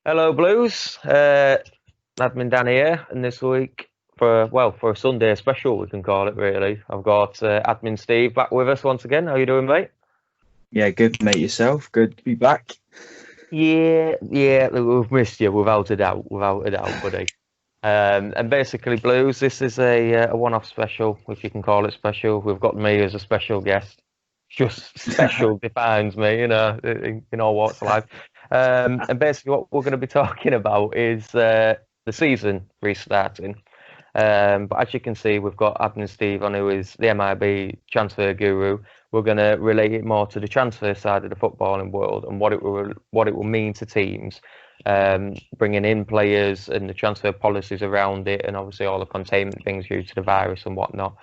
Hello, Blues. Admin Dan here, and this week for a Sunday special, we can call it. Really, I've got Admin Steve back with us once again. How you doing, mate? Yeah, good, mate. Yourself? Good to be back. Yeah, we've missed you without a doubt, buddy. And basically, Blues, this is a one-off special, if you can call it special. We've got me as a special guest. Just special defines me, in all walks of life. And basically, what we're going to be talking about is the season restarting. But as you can see, we've got Admin Steve on, who is the MIB transfer guru. We're going to relate it more to the transfer side of the footballing world and what it will mean to teams, bringing in players and the transfer policies around it, and obviously all the containment things due to the virus and whatnot.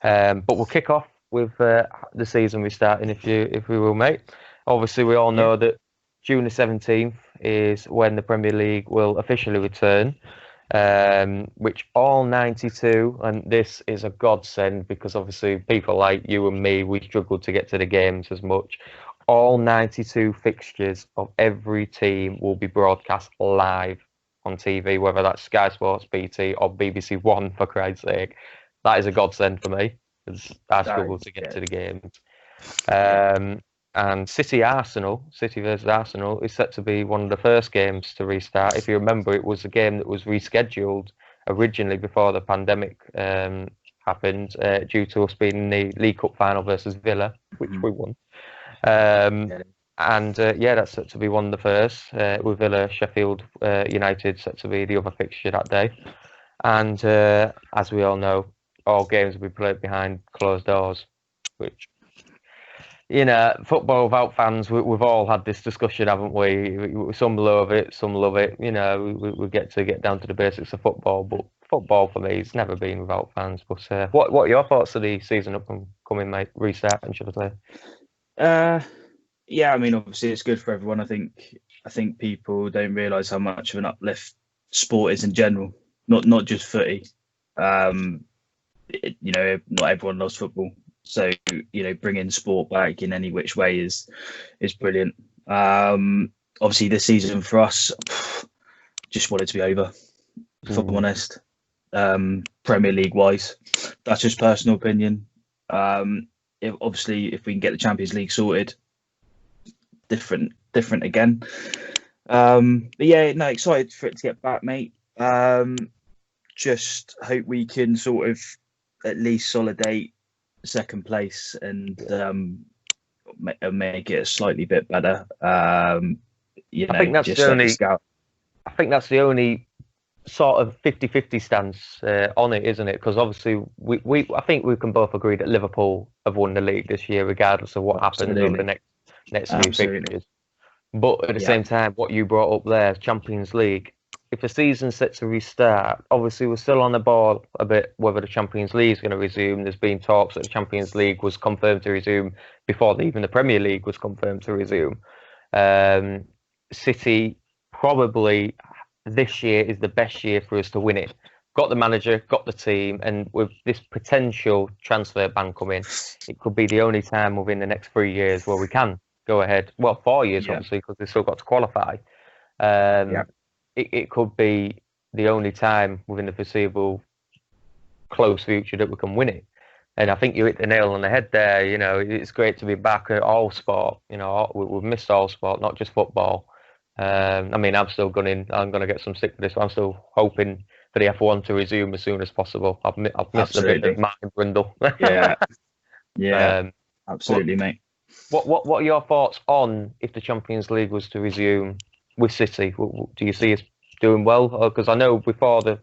But we'll kick off with the season restarting, if we will, mate. Obviously, we all know that June the 17th is when the Premier League will officially return. Which all 92, and this is a godsend because obviously people like you and me, we struggled to get to the games as much. All 92 fixtures of every team will be broadcast live on TV, whether that's Sky Sports, BT, or BBC One, for Christ's sake. That is a godsend for me because I struggled to get to the games. And City versus Arsenal, is set to be one of the first games to restart. If you remember, it was a game that was rescheduled originally before the pandemic happened, due to us being in the League Cup final versus Villa, which we won. And that's set to be one of the first, with Villa, Sheffield United set to be the other fixture that day. And as we all know, all games will be played behind closed doors, which, football without fans, we've all had this discussion, haven't we? Some love it, some love it. We get down to the basics of football, but football for me has never been without fans. But what are your thoughts of the season up and coming, mate? Restarting, should I say? Yeah, I mean, obviously it's good for everyone. I think people don't realise how much of an uplift sport is in general, not just footy. Not everyone loves football. So, bringing sport back in any which way is brilliant. Obviously, this season for us, just want it to be over, if I'm honest. Premier League wise, that's just personal opinion. If we can get the Champions League sorted, different again. Excited for it to get back, mate. Just hope we can sort of at least solidate second place and make it a slightly bit better. I think that's the only sort of 50-50 stance on it, isn't it? Because obviously I think we can both agree that Liverpool have won the league this year, regardless of what happens over the next few fixtures. But at the same time, what you brought up there, Champions League, if the season's set to restart, obviously we're still on the ball a bit whether the Champions League is going to resume. There's been talks that the Champions League was confirmed to resume before even the Premier League was confirmed to resume. City probably this year is the best year for us to win it. Got the manager, got the team, and with this potential transfer ban coming, it could be the only time within the next 3 years where we can go ahead. Well, 4 years, obviously, because they've still got to qualify. It could be the only time within the foreseeable close future that we can win it. And I think you hit the nail on the head there. It's great to be back at all sport. We've missed all sport, not just football. I'm still gunning. I'm going to get some stick for this. I'm still hoping for the F1 to resume as soon as possible. I've missed a bit of Martin Brundle. Absolutely, mate. What are your thoughts on if the Champions League was to resume with City? Do you see us doing well? Because I know before the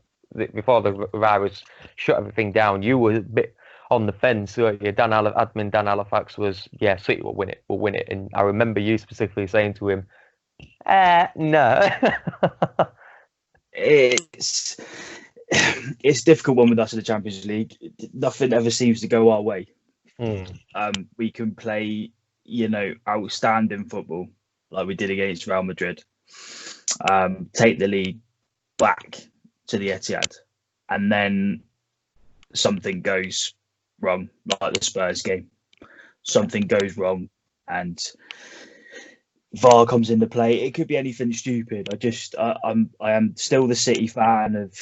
virus shut everything down, you were a bit on the fence. So Admin Dan Halifax was, City will win it. And I remember you specifically saying to him, no. It's a difficult one with us in the Champions League. Nothing ever seems to go our way. We can play, outstanding football like we did against Real Madrid. Take the lead back to the Etihad, and then something goes wrong, like the Spurs game. Something goes wrong, and VAR comes into play. It could be anything stupid. I am still the City fan of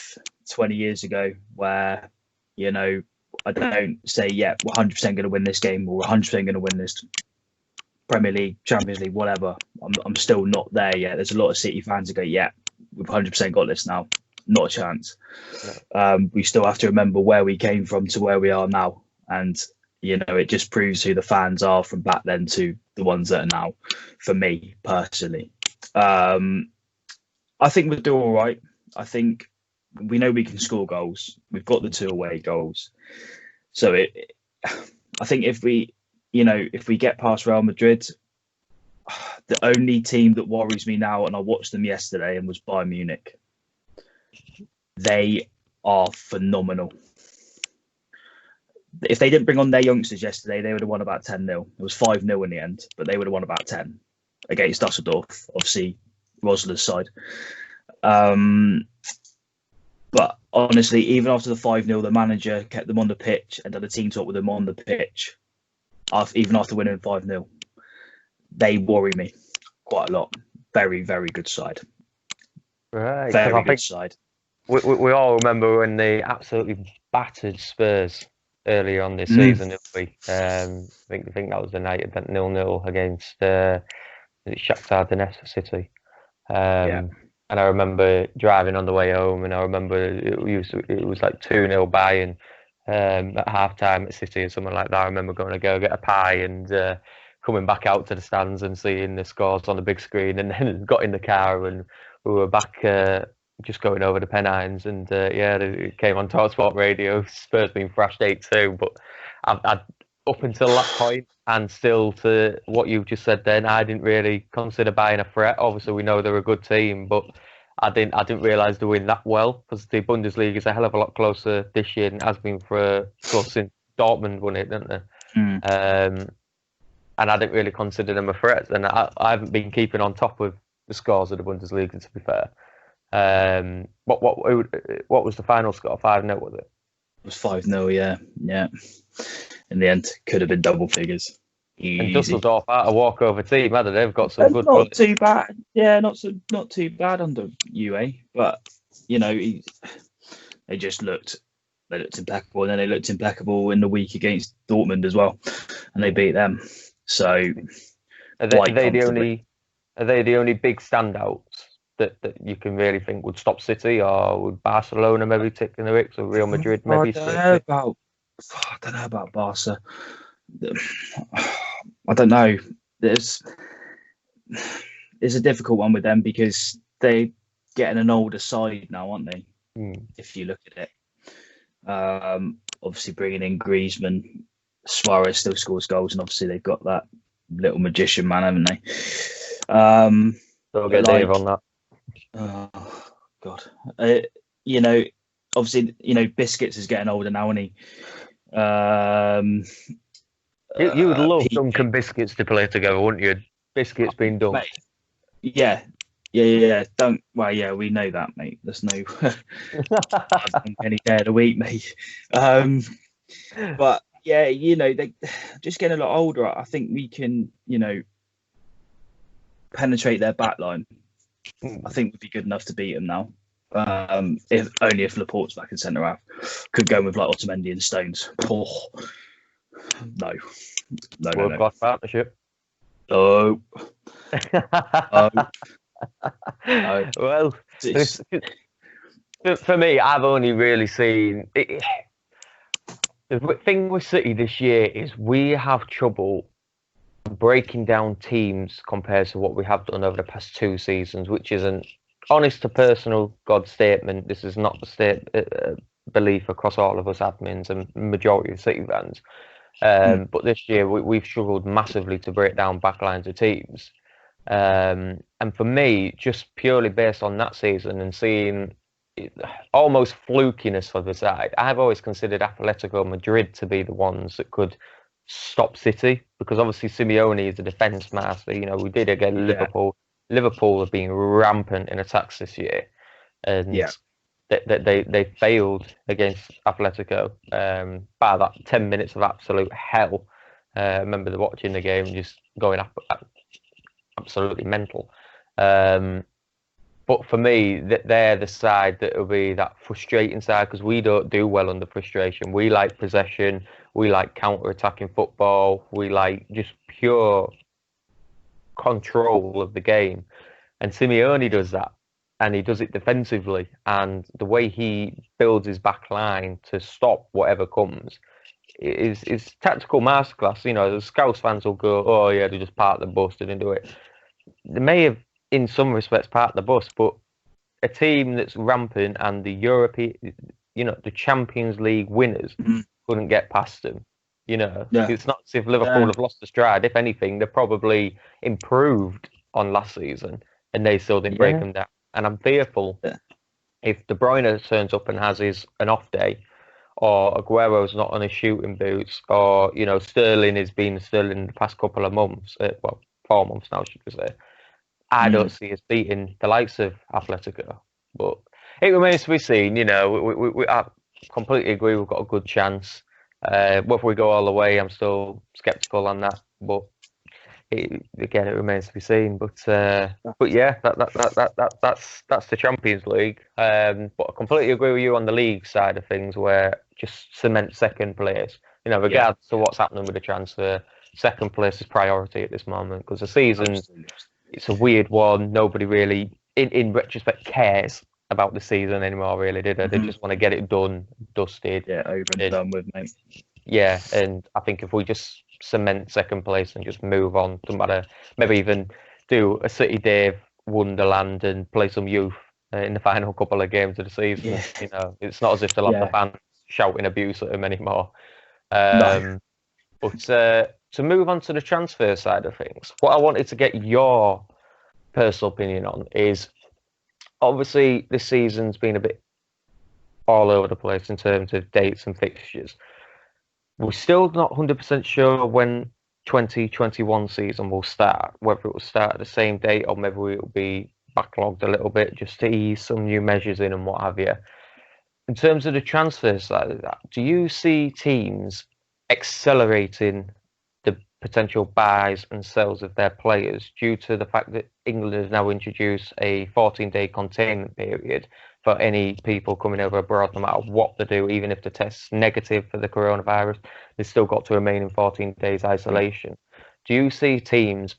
20 years ago, where I don't say, yeah, we're 100% going to win this game, or we're 100% going to win this Premier League, Champions League, whatever. I'm still not there yet. There's a lot of City fans who go, yeah, we've 100% got this now. Not a chance. No. We still have to remember where we came from to where we are now. And, it just proves who the fans are from back then to the ones that are now, for me personally. I think we'll do all right. I think we know we can score goals. We've got the 2 away goals. So I think if we get past Real Madrid, the only team that worries me now, and I watched them yesterday, and was Bayern Munich. They are phenomenal. If they didn't bring on their youngsters yesterday, they would have won about 10-0. It was 5-0 in the end, but they would have won about 10 against Dusseldorf, obviously Rosler's side. But honestly, even after the 5-0, the manager kept them on the pitch and done a team talk with them on the pitch. Even after winning 5-0, they worry me quite a lot. Very, very good side. Right. Very good side. We all remember when they absolutely battered Spurs early on this season, didn't we? I think that was the night it went 0-0 against Shakhtar Donetsk City. And I remember driving on the way home, and I remember it was like 2-0 Bayern at half time at City or something like that. I remember going to go get a pie and coming back out to the stands and seeing the scores on the big screen, and then got in the car and we were back just going over the Pennines, and it came on TalkSport Radio, Spurs being thrashed 8-2. But I'd up until that point, and still to what you've just said then, I didn't really consider Bayern a threat. Obviously, we know they're a good team, but I didn't realise they're doing that well, because the Bundesliga is a hell of a lot closer this year than it has been since Dortmund won it, didn't they? And I didn't really consider them a threat, and I haven't been keeping on top of the scores of the Bundesliga, to be fair. What was the final score? 5-0, was it? It was 5-0, yeah. In the end, could have been double figures. Easy. And Dusseldorf are a walkover team, haven't they? They've got some good. Not too bad. Yeah, not too bad under UA, but they just looked impeccable, and then they looked impeccable in the week against Dortmund as well, and they beat them. So are they the only big standouts that you can really think would stop City, or would Barcelona maybe take in the mix, or Real Madrid maybe? I don't know about Barca. I don't know. It's a difficult one with them, because they're getting an older side now, aren't they? If you look at it, obviously bringing in Griezmann, Suarez still scores goals, and obviously they've got that little magician man, haven't they? Don't get Dave on that. Oh God, obviously, Biscuits is getting older now, isn't he? You would love Duncan Biscuits to play together, wouldn't you? Biscuits being done. Mate, yeah. Well, yeah, we know that, mate. There's no any day of the week, mate. But yeah, they just getting a lot older. I think we can, penetrate their back line. I think we'd be good enough to beat them now. If Laporte's back in centre half, could go with like Otamendi and Stones. Oh, no. World class partnership. Oh. Well, for me, I've only really seen it. The thing with City this year is we have trouble breaking down teams compared to what we have done over the past 2 seasons, which is an honest to personal God statement. This is not the belief across all of us admins and majority of City fans. But this year we've struggled massively to break down backlines of teams. And for me, just purely based on that season and seeing almost flukiness for the side, I've always considered Atletico Madrid to be the ones that could stop City, because obviously Simeone is a defence master. We did again Liverpool. Liverpool have been rampant in attacks this year, and they failed against Atletico by that 10 minutes of absolute hell. I remember watching the game, just going up absolutely mental. But for me, they're the side that will be that frustrating side, because we don't do well under frustration. We like possession. We like counter-attacking football. We like just pure control of the game. And Simeone does that, and he does it defensively. And the way he builds his back line to stop whatever comes is tactical masterclass. You know, the Scouse fans will go, "Oh yeah, they just parked the bus, they didn't do it." They may have, in some respects, parked the bus, but a team that's rampant and the European, the Champions League winners couldn't get past them. You know, it's not as if Liverpool have lost the stride. If anything, they're probably improved on last season, and they still didn't break them down. And I'm fearful if De Bruyne turns up and has an off day, or Aguero's not on his shooting boots, or Sterling has been Sterling the past couple of months, 4 months now, should we say. I don't see us beating the likes of Atletico, but it remains to be seen. I completely agree. We've got a good chance. Whether we go all the way, I'm still sceptical on that. But it remains to be seen. But yeah, that's the Champions League. But I completely agree with you on the league side of things, where just cement second place. Regardless of what's happening with the transfer, second place is priority at this moment, because the season. Absolutely. It's a weird one. Nobody really, in retrospect, cares about the season anymore, really, did they? They just want to get it done, dusted. Yeah, over and done with, mate. Yeah, and I think if we just cement second place and just move on, doesn't matter, maybe even do a City Dave Wonderland and play some youth in the final couple of games of the season. Yeah. It's not as if they'll have the fans shouting abuse at them anymore. No. But to move on to the transfer side of things, what I wanted to get your personal opinion on is, obviously this season's been a bit all over the place in terms of dates and fixtures. We're still not 100% sure when 2021 season will start, whether it will start at the same date or maybe it will be backlogged a little bit just to ease some new measures in and what have you. In terms of the transfer side of that, do you see teams accelerating the potential buys and sells of their players due to the fact that England has now introduced a 14-day containment period for any people coming over abroad, no matter what they do, even if the test's negative for the coronavirus, they've still got to remain in 14 days isolation. Do you see teams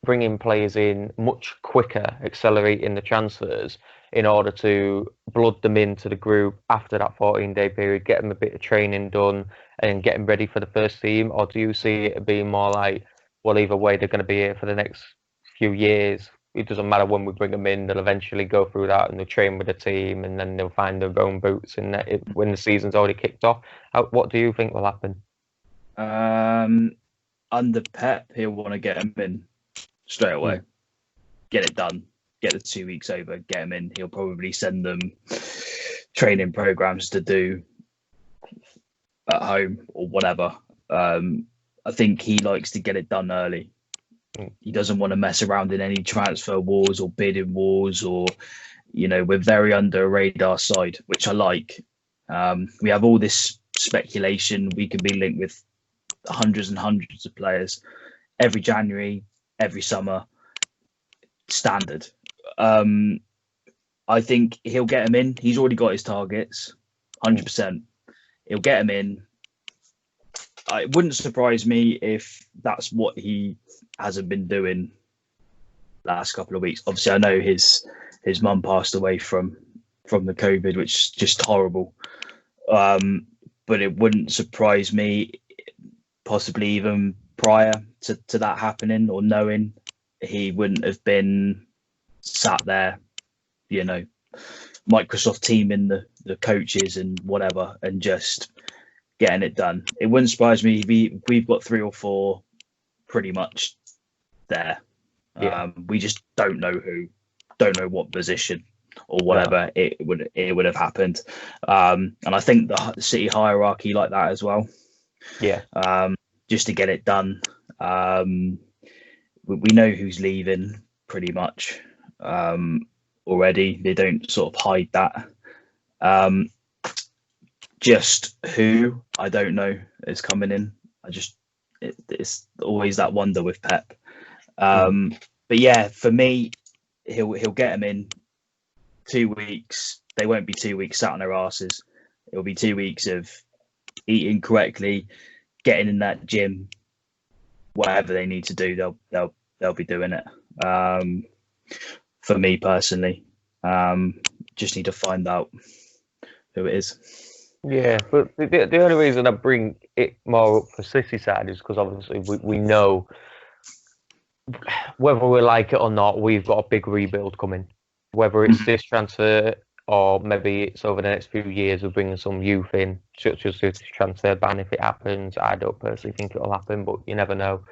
bringing players in much quicker, accelerating the transfers in order to blood them into the group after that 14-day period, get them a bit of training done and get them ready for the first team? Or do you see it being more like, well, either way, they're going to be here for the next few years. It doesn't matter when we bring them in, they'll eventually go through that and they'll train with the team and then they'll find their own boots when the season's already kicked off. What do you think will happen? Under Pep, he'll want to get them in straight away. Get it done. Get the 2 weeks over, get them in. He'll probably send them training programs to do at home or whatever. I think he likes to get it done early. He doesn't want to mess around in any transfer wars or bidding wars, or, we're very under a radar side, which I like. We have all this speculation. We can be linked with hundreds and hundreds of players every January, every summer, standard. I think he'll get him in. He's already got his targets, 100%. He'll get him in. It wouldn't surprise me if that's what he hasn't been doing last couple of weeks. Obviously, I know his mum passed away from the COVID, which is just horrible. But it wouldn't surprise me, possibly even prior to that happening or knowing, he wouldn't have been sat there, Microsoft teaming the coaches and whatever and just getting it done. It wouldn't surprise me. We've got 3 or 4 pretty much there. We just don't know who, don't know what position or whatever. It would have happened. And I think the City hierarchy like that as well. Just to get it done. We know who's leaving pretty much already. They don't sort of hide that. Just who, I don't know, is coming in. It's always that wonder with Pep. But yeah, for me, he'll get them in 2 weeks. They won't be 2 weeks sat on their asses. It'll be 2 weeks of eating correctly, getting in that gym, whatever they need to do, they'll be doing it. For me personally, just need to find out who it is. Yeah, but the only reason I bring it more up for City side is because obviously we know whether we like it or not, we've got a big rebuild coming. Whether it's this transfer or maybe it's over the next few years, we're bringing some youth in, such as this transfer ban if it happens. I don't personally think it'll happen, but you never know.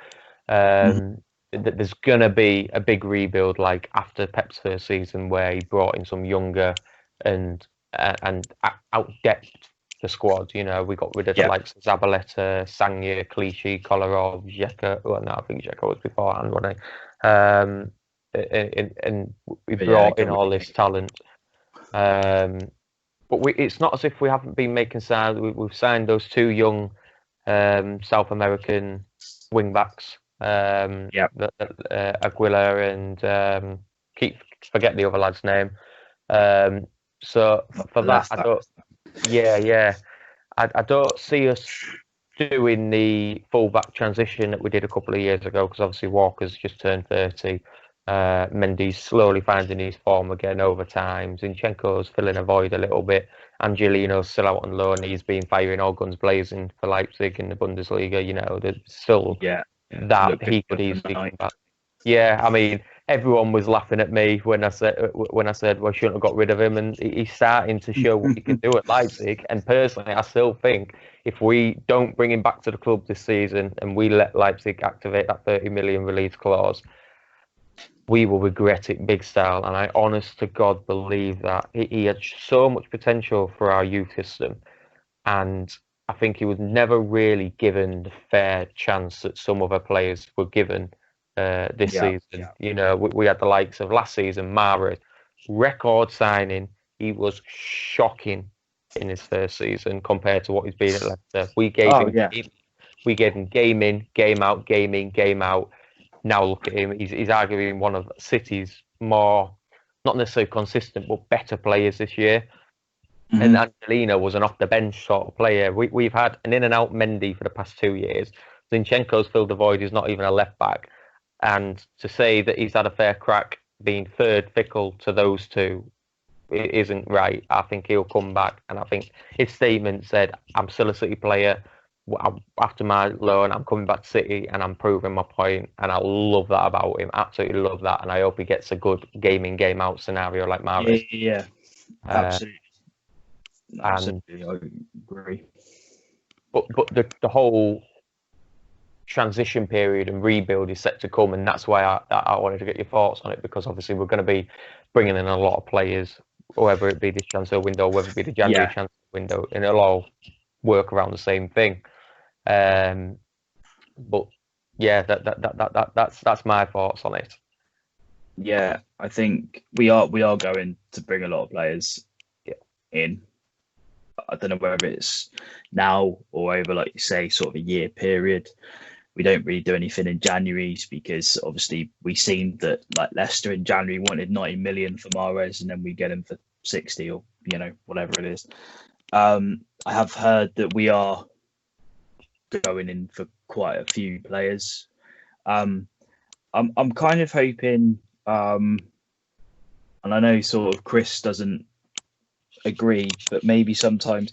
There's going to be a big rebuild like after Pep's first season where he brought in some younger and out-depth the squad. You know, we got rid of the likes of Zabaleta, Sangye, Clichy, Kolarov, Dzeko. Well, no, I think Dzeko was beforehand, wasn't he? And we brought in all this talent. But it's not as if we haven't been making signs. We've signed those two young South American wing backs. Aguila and forget the other lad's name. So for that, I don't. I don't see us doing the fullback transition that we did a couple of years ago because obviously Walker's just turned 30. Mendy's slowly finding his form again over time. Zinchenko's filling a void a little bit. Angelino's still out on loan. He's been firing all guns blazing for Leipzig in the Bundesliga. You know, there's still that he could easily come back. Yeah, I mean, everyone was laughing at me when I said well, I shouldn't have got rid of him, and he's starting to show what he can do at Leipzig. And personally, I still think if we don't bring him back to the club this season and we let Leipzig activate that 30 million release clause, we will regret it big style. And I honest to God believe that he had so much potential for our youth system, and I think he was never really given the fair chance that some other players were given this season. You know, we had the likes of last season, Mara, record signing. He was shocking in his first season compared to what he's been at Leicester. We gave him game in, game out, game in, game out. Now look at him. He's arguably one of City's more, not necessarily consistent, but better players this year. And Angelino was an off the bench sort of player. We've had an in and out Mendy for the past 2 years. Zinchenko's filled the void. He's not even a left back. And to say that he's had a fair crack being third fickle to those two, it isn't right. I think he'll come back. And I think his statement said, I'm still a City player. After my loan, I'm coming back to City and I'm proving my point. And I love that about him. Absolutely love that. And I hope he gets a good game in, game out scenario like Mahrez. Yeah, absolutely. Absolutely, I agree. But the whole transition period and rebuild is set to come, and that's why I wanted to get your thoughts on it, because obviously we're going to be bringing in a lot of players, whether it be this transfer window, whether it be the January transfer window, and it'll all work around the same thing. But yeah, that's my thoughts on it. Yeah, I think we are going to bring a lot of players in. I don't know whether it's now or over, like you say, sort of a year period. We don't really do anything in January because obviously we seen that like Leicester in January wanted 90 million for Mahrez and then we get him for 60 or, you know, whatever it is. I have heard that we are going in for quite a few players. I'm kind of hoping, and I know sort of Chris doesn't agree, but maybe sometimes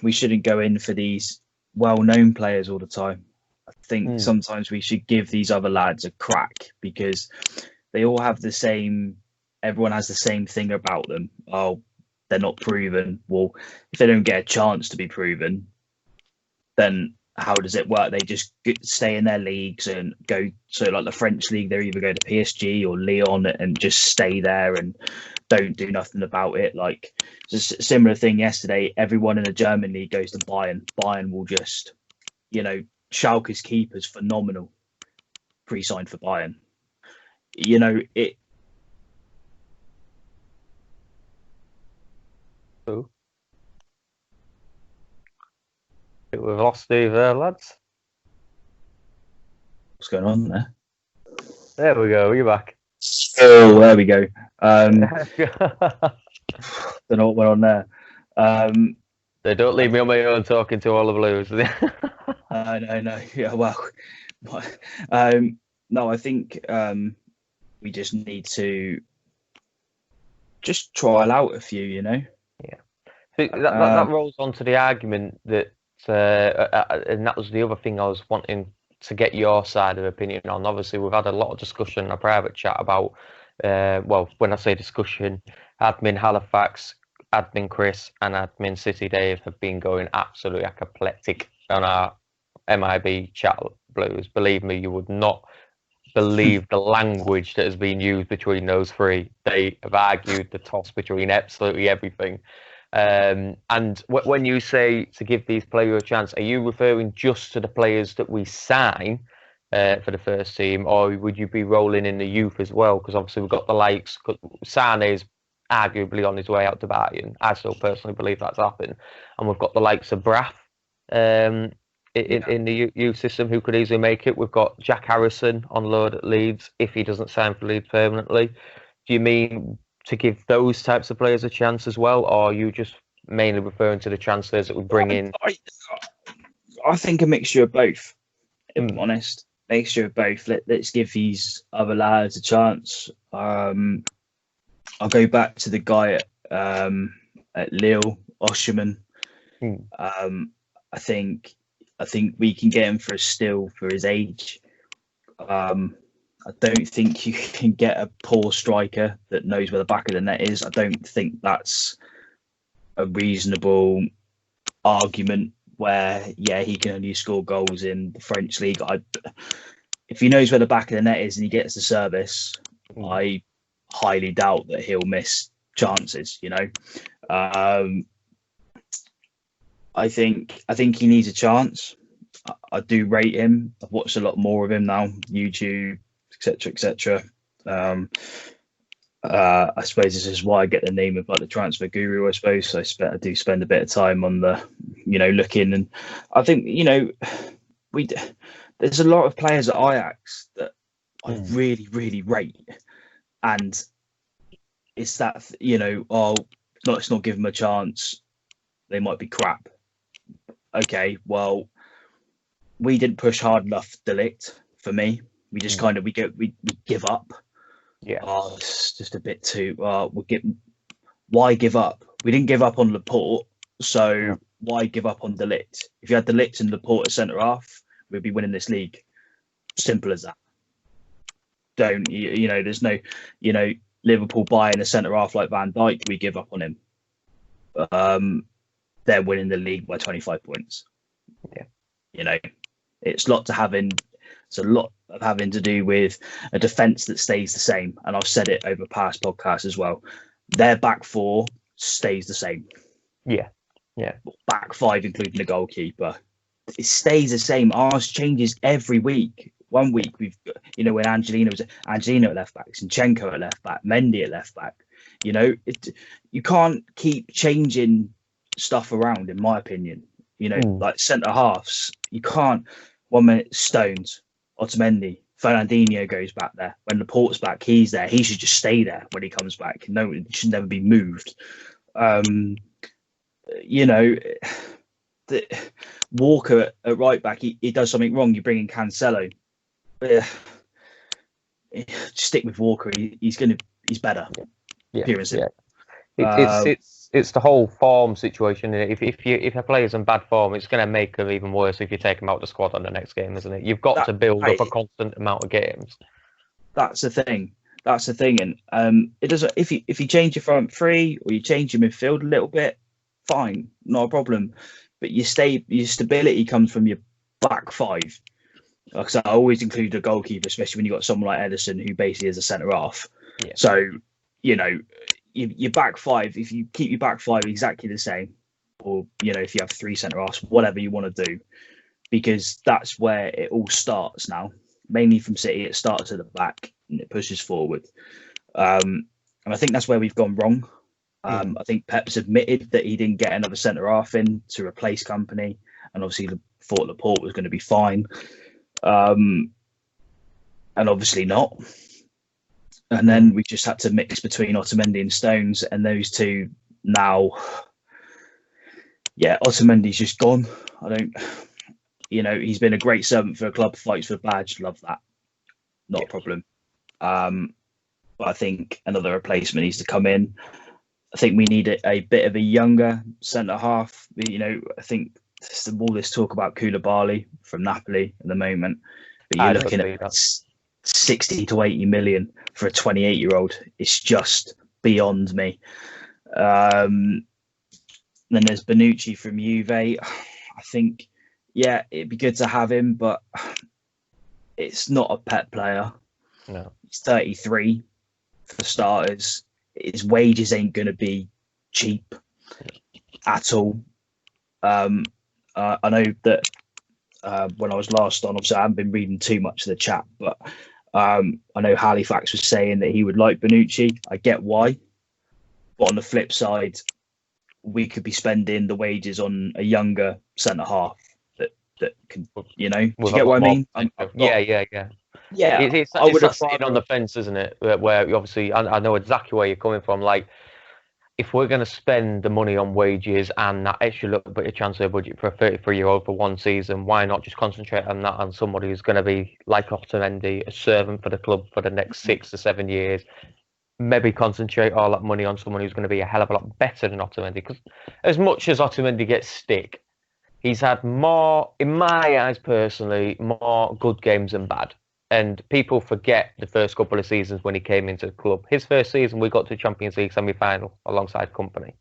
we shouldn't go in for these well-known players all the time. I think sometimes we should give these other lads a crack because they all have the same, everyone has the same thing about them. Oh, they're not proven. Well, if they don't get a chance to be proven, then how does it work? They just stay in their leagues and go. So like the French league, they either go to PSG or Lyon and just stay there and don't do nothing about it. Like it's a similar thing yesterday. Everyone in the German league goes to Bayern. Bayern will just, you know, Schalke's keeper's phenomenal. Pre-signed for Bayern. You know, it. Ooh. We've lost Steve there, lads. What's going on there? There we go. You're back. Oh, there we go. Don't know what went on there. They don't leave me on my own talking to all the Blues. No. Yeah, well, no, I think we just need to just trial out a few, you know. Yeah. So that rolls onto the argument that, and that was the other thing I was wanting to get your side of the opinion on. Obviously, we've had a lot of discussion in a private chat about, well, when I say discussion, admin Halifax, admin Chris, and admin City Dave have been going absolutely apoplectic on our MIB chat Blues. Believe me, you would not believe the language that has been used between those three. They have argued the toss between absolutely everything. And when you say to give these players a chance, are you referring just to the players that we sign for the first team, or would you be rolling in the youth as well? Because obviously we've got the likes. Sane is arguably on his way out to Bayern. I still personally believe that's happened, and we've got the likes of Braff in the youth system who could easily make it. We've got Jack Harrison on loan at Leeds if he doesn't sign for Leeds permanently. Do you mean to give those types of players a chance as well, or are you just mainly referring to the transfers that we bring in? I think a mixture of both, if I'm honest. Mixture of both. Let's give these other lads a chance. I'll go back to the guy at Lille, Osherman. I think we can get him for a steal for his age. I don't think you can get a poor striker that knows where the back of the net is. I don't think that's a reasonable argument where, yeah, he can only score goals in the French league. If he knows where the back of the net is and he gets the service, I highly doubt that he'll miss chances, you know. I think he needs a chance. I do rate him. I've watched a lot more of him now, YouTube, etc. I suppose this is why I get the name of like the transfer guru. I suppose I do spend a bit of time on the, you know, looking, and I think, you know, there's a lot of players at Ajax that I really rate, and it's that, you know, let's not give them a chance. They might be crap. Okay, well, we didn't push hard enough Delict for me. We just kind of we give up. Yeah. It's just a bit too. Why give up? We didn't give up on Laporte, so why give up on Delict? If you had Delict and Laporte at centre half, we'd be winning this league. Simple as that. Don't you know? There's no, you know, Liverpool buying a centre half like Van Dijk. We give up on him. They're winning the league by 25 points. Yeah. You know, it's a lot of having to do with a defence that stays the same. And I've said it over past podcasts as well. Their back four stays the same. Yeah. Back five, including the goalkeeper. It stays the same. Ours changes every week. One week we've got, you know, when Angelino at left back, Zinchenko at left back, Mendy at left back. You know, you can't keep changing stuff around, in my opinion. You know, like centre halves, you can't. 1 minute Stones, Otamendi, Fernandinho goes back there. When Laporte's back, he's there. He should just stay there when he comes back. No, it should never be moved. You know, Walker at right back, he does something wrong. You bring in Cancelo. Stick with Walker. He's better. Yeah. It's the whole form situation. If a player's in bad form, it's going to make them even worse if you take them out of the squad on the next game, isn't it? You've got to build up a constant amount of games. That's the thing. And it doesn't. If you change your front three or you change your midfield a little bit, fine, not a problem. But your stability comes from your back five. Like I said, I always include a goalkeeper, especially when you've got someone like Edison who basically is a centre half. Yeah. So, you know, your back five, if you keep your back five exactly the same, or, you know, if you have three centre halves, whatever you want to do, because that's where it all starts now. Mainly from City, it starts at the back and it pushes forward. And I think that's where we've gone wrong. I think Pep's admitted that he didn't get another centre half in to replace Company, and obviously thought Laporte was going to be fine. and obviously not. And then we just had to mix between Otamendi and Stones, and those two now. Yeah, Otamendi's just gone. I don't, he's been a great servant for a club, fights for a badge, love that, not a problem. But I think another replacement needs to come in. I think we need a bit of a younger centre half. I think all this talk about Koulibaly from Napoli at the moment, but you're looking at 60 to 80 million for a 28-year-old. It's just beyond me. Then there's Bonucci from Juve. I think, yeah, it'd be good to have him, but it's not a pet player. No, he's 33 for starters. His wages ain't going to be cheap at all. I know that when I was last on, obviously I haven't been reading too much of the chat, but I know Halifax was saying that he would like Bonucci. I get why. But on the flip side, we could be spending the wages on a younger centre half that can, do you get what I mean? Yeah. It's that sitting on the fence, isn't it? Where obviously I know exactly where you're coming from. Like, if we're going to spend the money on wages and that extra little bit of transfer budget for a 33-year-old for one season, why not just concentrate on that on somebody who's going to be like Otamendi, a servant for the club for the next 6 to 7 years? Maybe concentrate all that money on someone who's going to be a hell of a lot better than Otamendi. Because as much as Otamendi gets stick, he's had more, in my eyes personally, more good games than bad. And people forget the first couple of seasons when he came into the club. His first season, we got to Champions League semi-final alongside Company.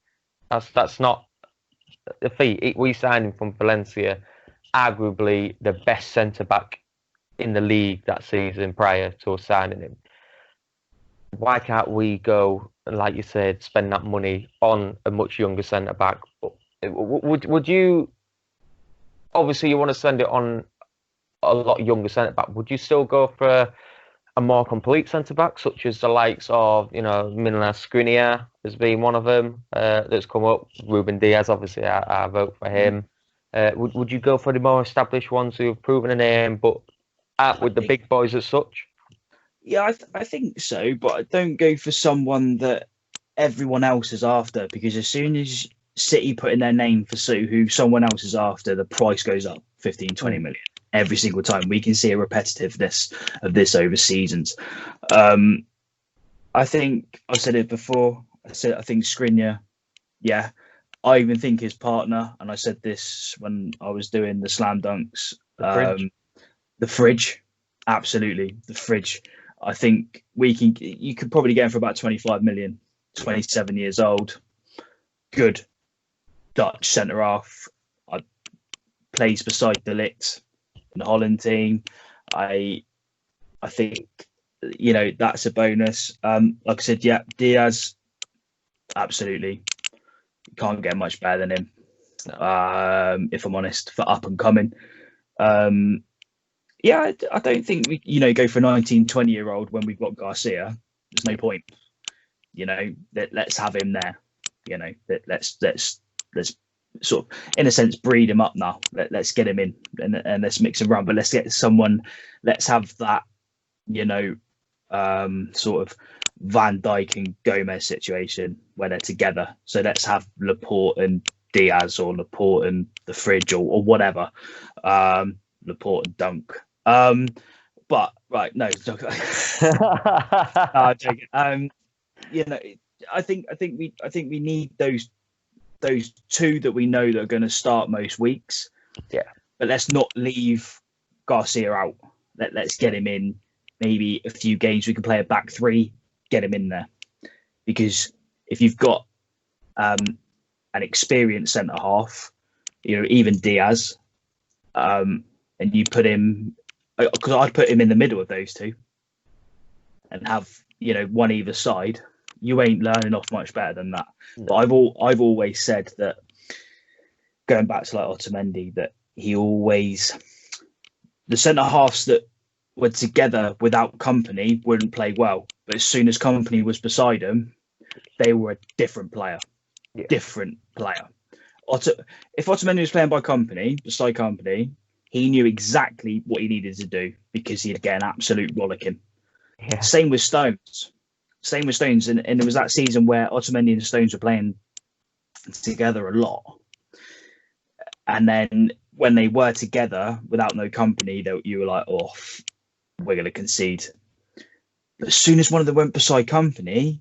That's not a feat. We signed him from Valencia, arguably the best centre-back in the league that season prior to us signing him. Why can't we go, like you said, spend that money on a much younger centre-back? Would you... Obviously, you want to spend it on a lot younger centre-back. Would you still go for a more complete centre-back, such as the likes of, Milan Skriniar has been one of them that's come up? Ruben Diaz, obviously, I vote for him. Would you go for the more established ones who have proven a name, but out with the big boys as such? Yeah, I think so, but I don't go for someone that everyone else is after, because as soon as City put in their name for Sue, who someone else is after, the price goes up 15, 20 million every single time. We can see a repetitiveness of this over seasons. I think I've said it before. I think Skriniar, yeah. I even think his partner, and I said this when I was doing the slam dunks, the fridge, absolutely, the fridge. I think you could probably get him for about 25 million, 27 years old, good Dutch centre half. Plays beside De Ligt in the Holland team. I think that's a bonus. Like I said, yeah, Diaz, absolutely, you can't get much better than him. No. If I'm honest, for up and coming. Yeah, I don't think we go for a 19, 20-year-old when we've got Garcia. There's no point. Let's have him there. Let's sort of, in a sense, breed him up now. Let's get him in and let's mix him around. But let's get someone. Let's have that, sort of Van Dijk and Gomez situation where they're together. So let's have Laporte and Diaz, or Laporte and the fridge, or whatever. Laporte and Dunk. But right, no, I'm joking. I think we need those two that we know that are going to start most weeks. Yeah. But let's not leave Garcia out. Let's get him in. Maybe a few games we can play a back three, get him in there. Because if you've got an experienced centre half, even Diaz, and you put him, because I'd put him in the middle of those two and have, one either side. You ain't learning off much better than that. No. But I've always said that, going back to like Otamendi, that the centre halves that were together without company wouldn't play well. But as soon as company was beside him, they were a different player. Yeah. Different player. If Otamendi was playing beside company, he knew exactly what he needed to do because he'd get an absolute rollicking. Yeah. Same with Stones. And it was that season where Otamendi and Stones were playing together a lot. And then when they were together without no company, you were like, oh, we're going to concede. But as soon as one of them went beside company,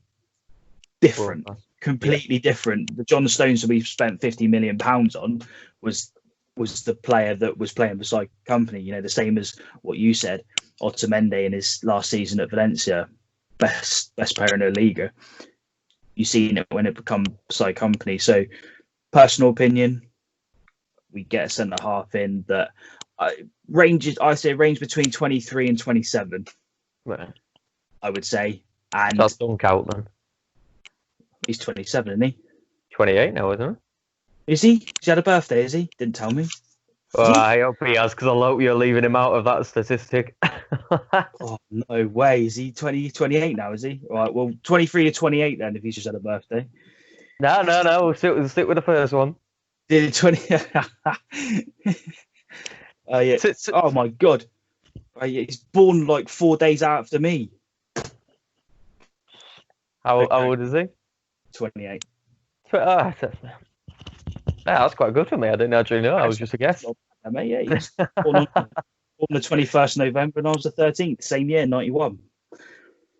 different, completely different. The John Stones that we've spent £50 million on was the player that was playing beside company. You know, the same as what you said, Otamendi in his last season at Valencia, best player in La Liga. You seen it when it become beside company. So, personal opinion, we get a centre half in that range between 23 and 27. Right. I would say. And that's Dunk out then. He's 27, isn't he? 28 now, isn't he? Is he? He had a birthday, is he? Didn't tell me. Well, I hope he has, because I hope you're leaving him out of that statistic. Oh, no way. Is he 28 now, is he? All right, well, 23 to 28 then, if he's just had a birthday. No. We'll stick with the first one. Did 20? Yeah. Oh, my God. He's born like 4 days after me. How old is he? 28. That's quite good for me. I didn't actually know. I was just a guess. Yeah, he's born on the 21st November and I was the 13th, same year, 91.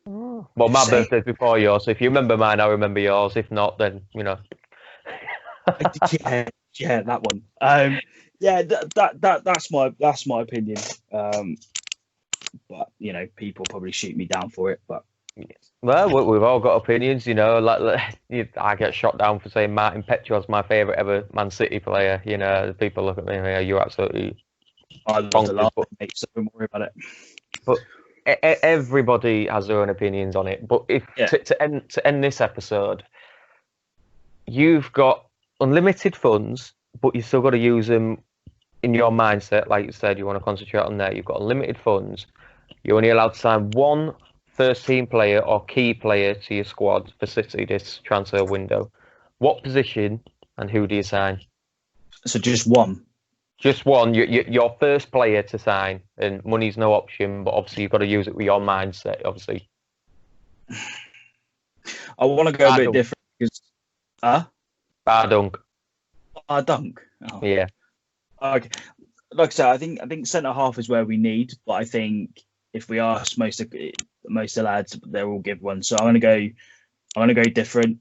Well, my birthday's before yours, so if you remember mine, I'll remember yours. If not, then, you know. yeah, that one. That's my opinion. But, you know, people probably shoot me down for it, but... Well, we've all got opinions, you know. Like I get shot down for saying Martin Petrow's my favourite ever Man City player. You know, people look at me and say, you're absolutely... I love the laugh, mate, so don't worry about it. But everybody has their own opinions on it. But to end this episode, you've got unlimited funds, but you still got to use them in your mindset. Like you said, you want to concentrate on that. You've got unlimited funds. You're only allowed to sign one first-team player or key player to your squad for City this transfer window. What position and who do you sign? So just one? Just one. Your first player to sign, and money's no option, but obviously you've got to use it with your mindset, obviously. I want to go a bit different because... Dunk. Dunk? Oh. Yeah. Okay. Like I said, I think centre-half is where we need, but I think if we ask most of the lads, they'll all give one. So I'm gonna go different.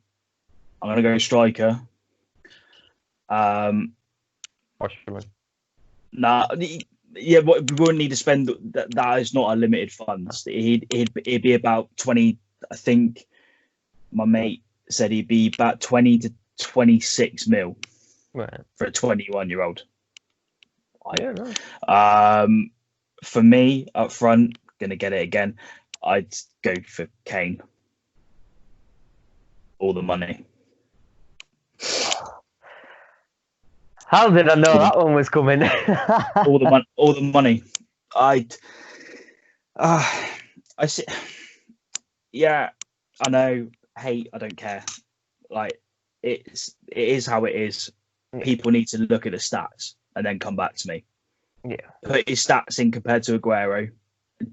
I'm gonna go striker. Washington. Nah, yeah, we wouldn't need to spend that. That is not unlimited funds. He'd be about 20. I think my mate said he'd be about 20 to 26 mil for a 21-year-old. For me up front, gonna get it again. I'd go for Kane. All the money. How did I know that one was coming? all the money. I see. Yeah, I know. Hate. I don't care. Like it is how it is. People need to look at the stats and then come back to me. Yeah. Put his stats in compared to Aguero.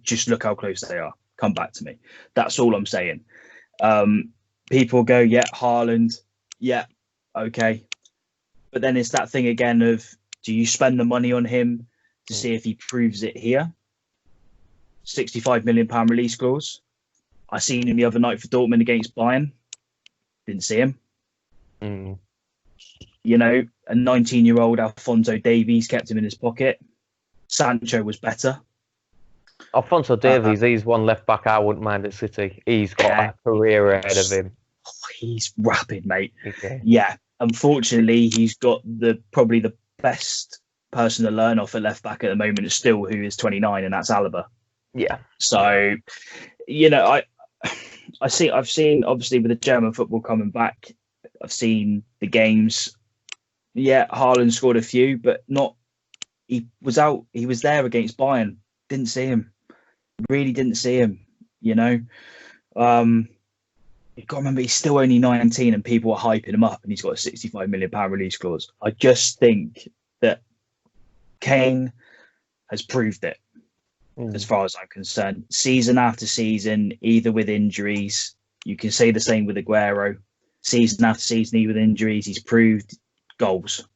Just look how close they are. Come back to me. That's all I'm saying. People go, yeah, Haaland, yeah, okay. But then it's that thing again of, do you spend the money on him to see if he proves it here? £65 million release clause. I seen him the other night for Dortmund against Bayern. Didn't see him. You know, a 19-year-old Alphonso Davies kept him in his pocket. Sancho was better. Alphonso Davies, he's one left back I wouldn't mind at City. He's got a career ahead of him. Oh, he's rapid, mate. Okay. Yeah. Unfortunately, he's got probably the best person to learn off at left back at the moment still, who is 29, and that's Alaba. Yeah. So, you know, I've seen obviously with the German football coming back, I've seen the games. Yeah, Haaland scored a few, but not. He was there against Bayern. Didn't see him. Really didn't see him. You know, you've got to remember he's still only 19, and people are hyping him up, and he's got a £65 million release clause. I just think that Kane, has proved it, as far as I'm concerned. Season after season, either with injuries, you can say the same with Aguero. Season after season, either with injuries, he's proved goals.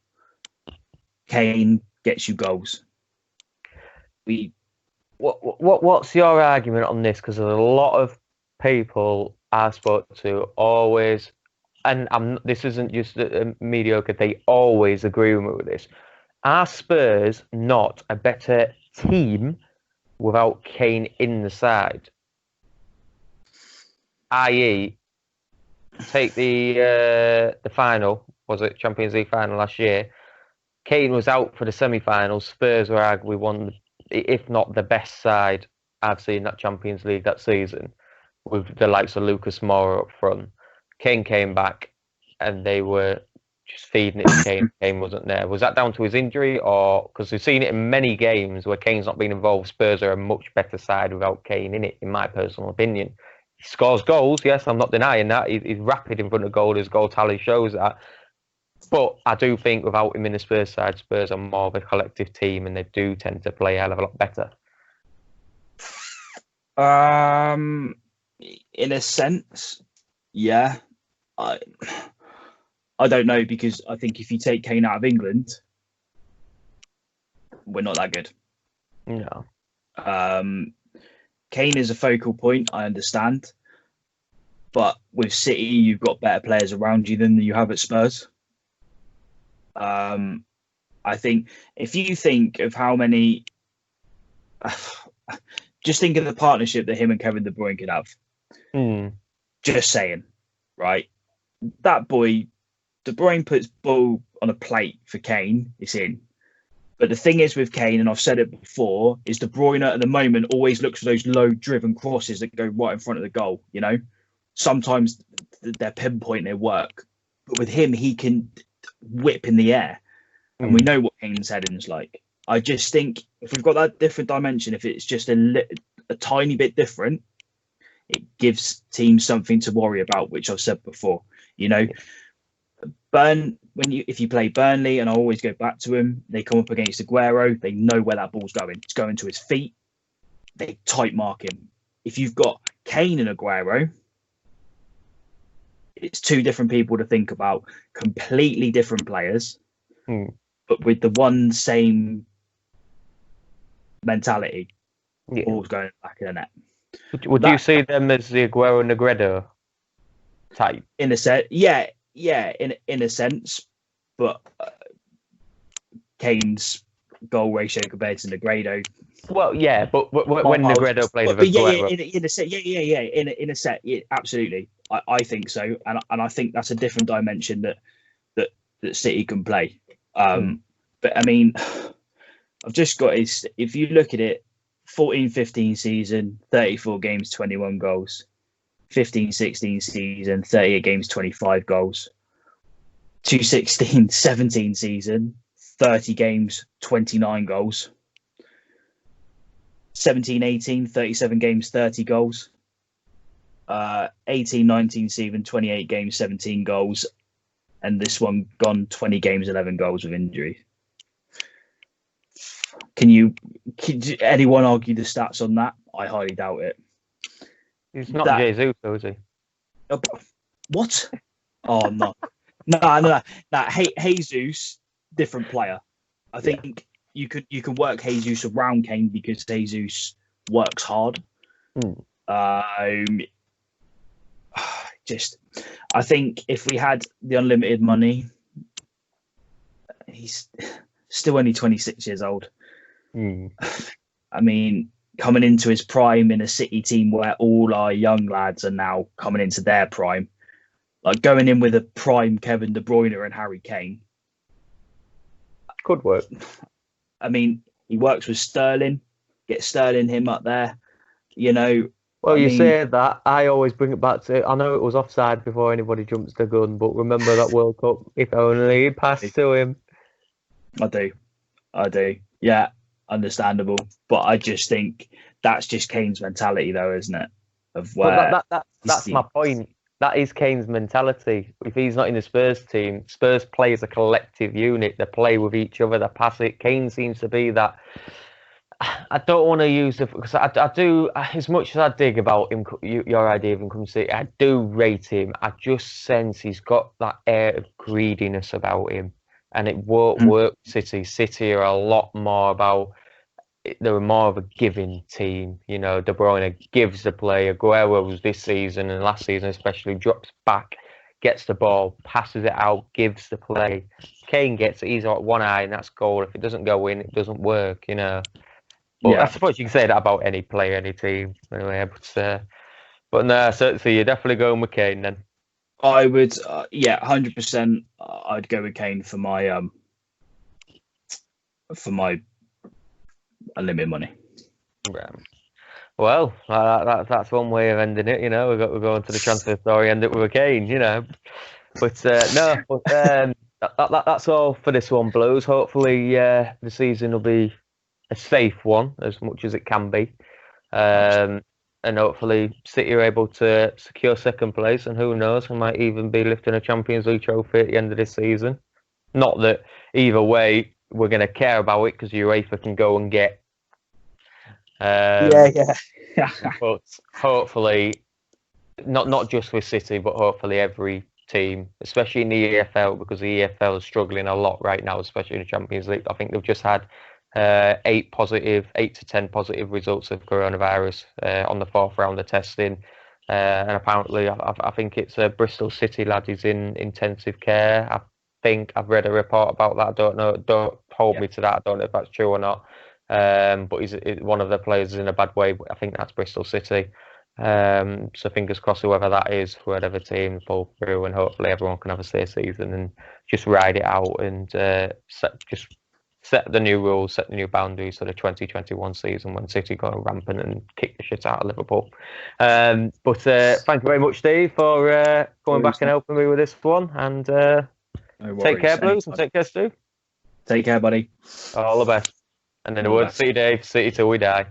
Kane gets you goals. What's your argument on this? Because there's a lot of people I spoke to always, and this isn't just mediocre, they always agree with me with this. Are Spurs not a better team without Kane in the side? I.e., take the final, was it Champions League final last year? Kane was out for the semi-finals. Spurs were arguably one, if not the best side I've seen that Champions League that season, with the likes of Lucas Moura up front. Kane came back, and they were just feeding it to Kane. Kane wasn't there. Was that down to his injury, or because we've seen it in many games where Kane's not been involved? Spurs are a much better side without Kane in it, in my personal opinion. He scores goals, yes, I'm not denying that. He's rapid in front of goal. His goal tally shows that. But I do think without him in the Spurs side, Spurs are more of a collective team, and they do tend to play a hell of a lot better. In a sense, yeah. I don't know, because I think if you take Kane out of England, we're not that good. No. Kane is a focal point, I understand. But with City, you've got better players around you than you have at Spurs. I think if you think of how many, just think of the partnership that him and Kevin De Bruyne could have. Just saying, right? That boy, De Bruyne puts ball on a plate for Kane, it's in. But the thing is with Kane, and I've said it before, is De Bruyne at the moment always looks for those low-driven crosses that go right in front of the goal, you know? Sometimes they're pinpoint, they work. But with him, he can whip in the air. And we know what Kane's heading's like. I just think if we've got that different dimension, if it's just a tiny bit different, it gives teams something to worry about, which I've said before. You know, if you play Burnley, and I always go back to him, they come up against Aguero, they know where that ball's going. It's going to his feet. They tight mark him. If you've got Kane and Aguero, it's two different people to think about, completely different players, but with the one same mentality, ball's going back in the net. Would you see them as the Aguero and Negredo type? In a sense, yeah, in a sense, but Kane's goal ratio compared to Negredo. Well, yeah, but when Negredo played with Aguero, in a set, in a set, absolutely, I think so, and I think that's a different dimension that City can play. But I mean, I've just got if you look at it, 14-15 season, 34 games, 21 goals. 15-16 season, 38 games, 25 goals. 2-16-17 season, 30 games, 29 goals. 17-18, 37 games, 30 goals. 18-19 season, 28 games, 17 goals. And this one gone 20 games, 11 goals with injury. Can anyone argue the stats on that? I highly doubt it. He's not Jesus, though, is he? What? Oh, no. No. Jesus, different player. I think you can work Jesus around Kane because Jesus works hard. I think if we had the unlimited money, he's still only 26 years old. I mean, coming into his prime in a City team where all our young lads are now coming into their prime, like going in with a prime Kevin De Bruyne and Harry Kane. Could work. I mean, he works with Sterling, get Sterling him up there, you know. Well, you say that, I always bring it back to, I know it was offside before anybody jumps the gun, but remember that World Cup, if only he passed to him. I do. Yeah, understandable. But I just think that's just Kane's mentality, though, isn't it? Of where that's my point. That is Kane's mentality. If he's not in the Spurs team, Spurs play as a collective unit. They play with each other. They pass it. Kane seems to be that. I don't want to use the because I do as much as I dig about him. Your idea of him coming to City, I do rate him. I just sense he's got that air of greediness about him, and it won't work. City are a lot more about. They're more of a giving team. You know, De Bruyne gives the play. Aguero's this season and last season especially drops back, gets the ball, passes it out, gives the play. Kane gets it. He's got one eye, and that's goal. If it doesn't go in, it doesn't work. You know. But I suppose you can say that about any player, any team. Anyway, but no, so you're definitely going with Kane then. I would, 100%. I'd go with Kane for my unlimited money. Right. Well, that's one way of ending it. You know, we're going to the transfer story, end it with a Kane. You know, but that's all for this one, Blues. Hopefully, the season will be a safe one as much as it can be, and hopefully City are able to secure second place, and who knows, we might even be lifting a Champions League trophy at the end of this season. Not that either way we're going to care about it because UEFA can go and get yeah. But hopefully not just with City, but hopefully every team, especially in the EFL, because the EFL is struggling a lot right now, especially in the Champions League. I think they've just had 8 to 10 positive results of coronavirus on the 4th round of testing, and apparently I think it's a Bristol City lad is in intensive care. I think I've read a report about that. I don't know. Don't hold me to that. I don't know if that's true or not. But he's one of the players is in a bad way. I think that's Bristol City. So fingers crossed, whoever that is, whatever team pull through, and hopefully everyone can have a safe season and just ride it out and set the new rules, set the new boundaries for the 2021 season when City go rampant and kick the shit out of Liverpool. But thank you very much, Steve, for coming back and helping me with this one. And take care, Blues, and take care, Steve. Take care, buddy. All the best. And then the word, see you, Dave. See you till we die.